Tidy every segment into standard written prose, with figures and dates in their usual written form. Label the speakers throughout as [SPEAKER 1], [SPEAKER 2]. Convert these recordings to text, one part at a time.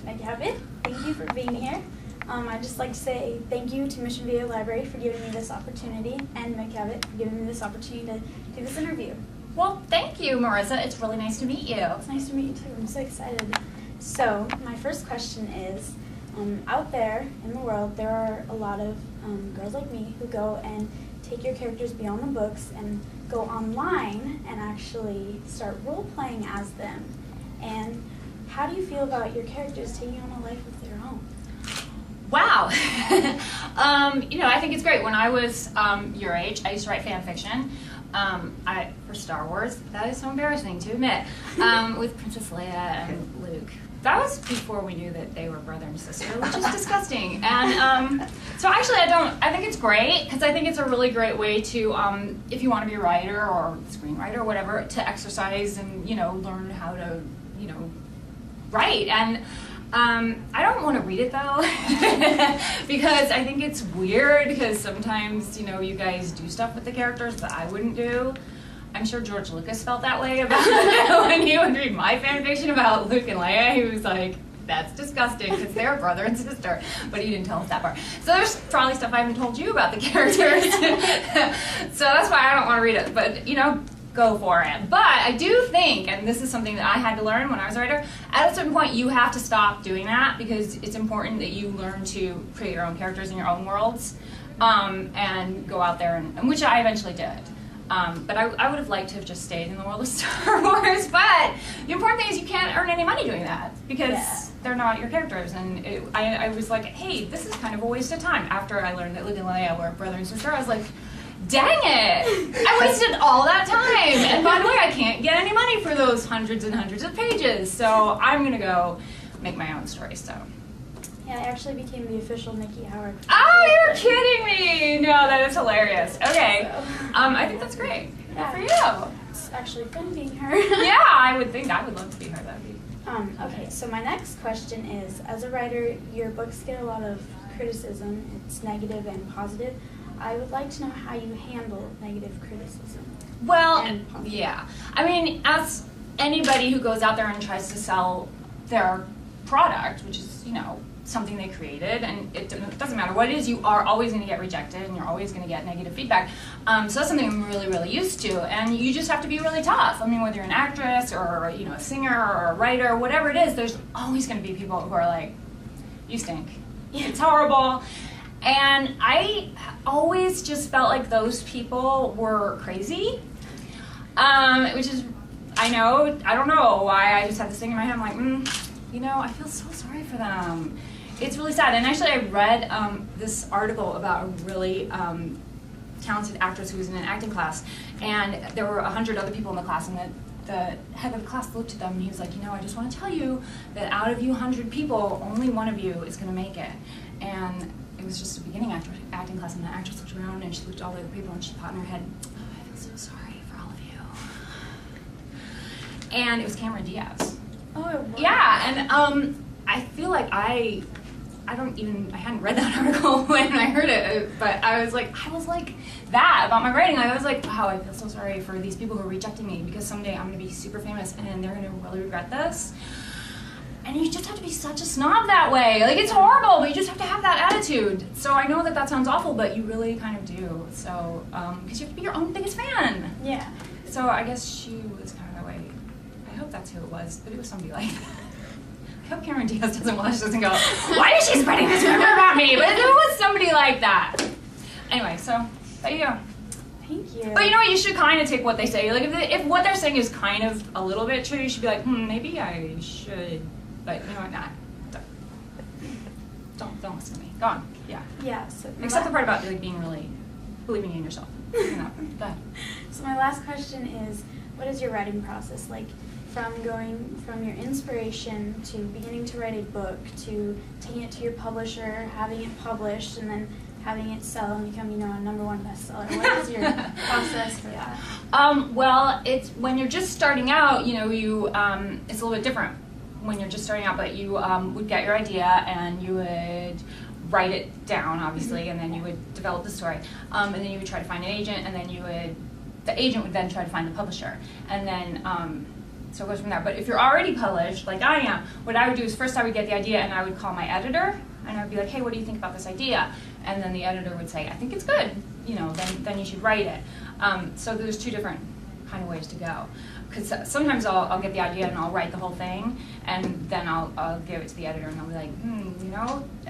[SPEAKER 1] Meg Cabot. Thank you for being here. I'd just like to say thank you to Mission Viejo Library for giving me this opportunity, and Meg Cabot for giving me this opportunity to do this interview.
[SPEAKER 2] Well, thank you, Marisa. It's really nice to meet you.
[SPEAKER 1] It's nice to meet you too. I'm so excited. So, my first question is, out there in the world, there are a lot of girls like me who go and take your characters beyond the books and go online and actually start role-playing as them. And how do you feel about your characters taking on a life of their own?
[SPEAKER 2] Wow. I think it's great. When I was your age, I used to write fan fiction. For Star Wars, that is so embarrassing to admit, with Princess Leia and Luke. That was before we knew that they were brother and sister, which is disgusting. And so actually I think it's great, because I think it's a really great way to, if you want to be a writer or screenwriter or whatever, to exercise and, learn how to, write. And I don't want to read it though, because I think it's weird, because sometimes, you guys do stuff with the characters that I wouldn't do. I'm sure George Lucas felt that way about when he would read my fan fiction about Luke and Leia. He was like, that's disgusting, because they're brother and sister, but he didn't tell us that part. So there's probably stuff I haven't told you about the characters. So that's why I don't want to read it, but go for it. But I do think, and this is something that I had to learn when I was a writer, at a certain point you have to stop doing that, because it's important that you learn to create your own characters in your own worlds, and go out there, and which I eventually did. But I would have liked to have just stayed in the world of Star Wars, but the important thing is you can't earn any money doing that, because they're not your characters, and I was like, hey, this is kind of a waste of time. After I learned that Luke and Leia were brother and sister, I was like, dang it! I wasted all that time! And by the way, I can't get any money for those hundreds and hundreds of pages, so I'm gonna go make my own story, so.
[SPEAKER 1] Yeah, I actually became the official Nikki Howard.
[SPEAKER 2] Oh, you're kidding me! No, that is hilarious. Okay,
[SPEAKER 1] So,
[SPEAKER 2] I think that's great.
[SPEAKER 1] yeah.
[SPEAKER 2] Good for you.
[SPEAKER 1] It's actually fun being her.
[SPEAKER 2] Yeah, I would love to be her. That'd be.
[SPEAKER 1] Okay, so my next question is, as a writer, your books get a lot of criticism. It's negative and positive. I would like to know how you handle negative criticism.
[SPEAKER 2] Well, yeah. I mean, as anybody who goes out there and tries to sell their product, which is, something they created, and it doesn't matter what it is, you are always going to get rejected, and you're always going to get negative feedback. So that's something I'm really, really used to, and you just have to be really tough. I mean, whether you're an actress or, a singer or a writer, whatever it is, there's always going to be people who are like, you stink. It's horrible. And I always just felt like those people were crazy, which is, I don't know why, I just had this thing in my head, I'm like, I feel so sorry for them. It's really sad. And actually I read this article about a really talented actress who was in an acting class, and there were 100 other people in the class, and the head of the class looked at them and he was like, I just want to tell you that out of you 100 people, only one of you is going to make it. And it was just a beginning acting class, and the actress looked around and she looked at all the other people and she thought in her head, oh, I feel so sorry for all of you. And it was Cameron Diaz.
[SPEAKER 1] Oh, wow.
[SPEAKER 2] Yeah, and I feel like I hadn't read that article when I heard it, but I was like that about my writing. I was like, wow, I feel so sorry for these people who are rejecting me, because someday I'm going to be super famous and they're going to really regret this. And you just have to be such a snob that way. Like, it's horrible, but you just have to have that attitude. So I know that sounds awful, but you really kind of do. So, because you have to be your own biggest fan.
[SPEAKER 1] Yeah.
[SPEAKER 2] So I guess she was kind of that way. I hope that's who it was, but it was somebody like that. I hope Cameron Diaz doesn't watch this and go, why is she spreading this rumor about me? But it was somebody like that. Anyway, so there you go.
[SPEAKER 1] Thank you.
[SPEAKER 2] But you should kind of take what they say. Like, if what they're saying is kind of a little bit true, you should be like, maybe I should. But not. Don't listen to me. Go on. Yeah.
[SPEAKER 1] Yeah. So
[SPEAKER 2] except the part about being really believing in yourself. Go ahead.
[SPEAKER 1] So my last question is, what is your writing process like? From going from your inspiration to beginning to write a book, to taking it to your publisher, having it published, and then having it sell and become, a #1 bestseller. What is your process for that?
[SPEAKER 2] Well, it's when you're just starting out. It's a little bit different when you're just starting out. But you would get your idea and you would write it down, obviously, and then you would develop the story, and then you would try to find an agent, and then the agent would then try to find the publisher, and then so it goes from there. But if you're already published, like I am, what I would do is first I would get the idea and I would call my editor and I'd be like, hey, what do you think about this idea? And then the editor would say, I think it's good. Then you should write it. So there's two different kind of ways to go. Because sometimes I'll get the idea and I'll write the whole thing, and then I'll give it to the editor and I'll be like,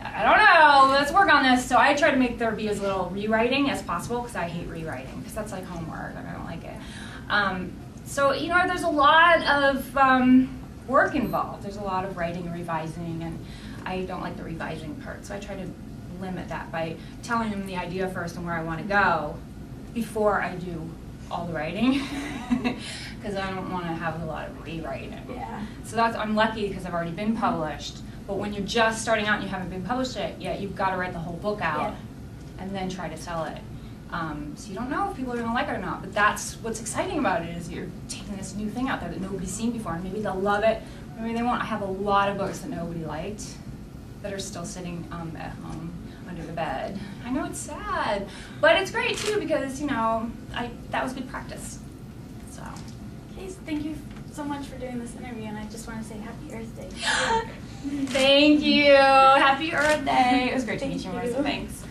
[SPEAKER 2] I don't know, let's work on this. So I try to make there be as little rewriting as possible, because I hate rewriting, because that's like homework and I don't like it. So there's a lot of work involved. There's a lot of writing and revising, and I don't like the revising part. So I try to limit that by telling them the idea first and where I want to go before I do all the writing, because I don't want to have a lot of rewriting.
[SPEAKER 1] Yeah.
[SPEAKER 2] So I'm lucky because I've already been published. But when you're just starting out and you haven't been published yet, you've got to write the whole book out and then try to sell it. So you don't know if people are going to like it or not. But that's what's exciting about it, is you're taking this new thing out there that nobody's seen before, and maybe they'll love it, maybe they won't. I have a lot of books that nobody liked that are still sitting at home under the bed. I know it's sad, but it's great too, because that was good practice. So.
[SPEAKER 1] Okay, so thank you so much for doing this interview, and I just want to say Happy Earth Day.
[SPEAKER 2] Thank you. Happy Earth Day. It was great to meet you, Marisa. Thanks.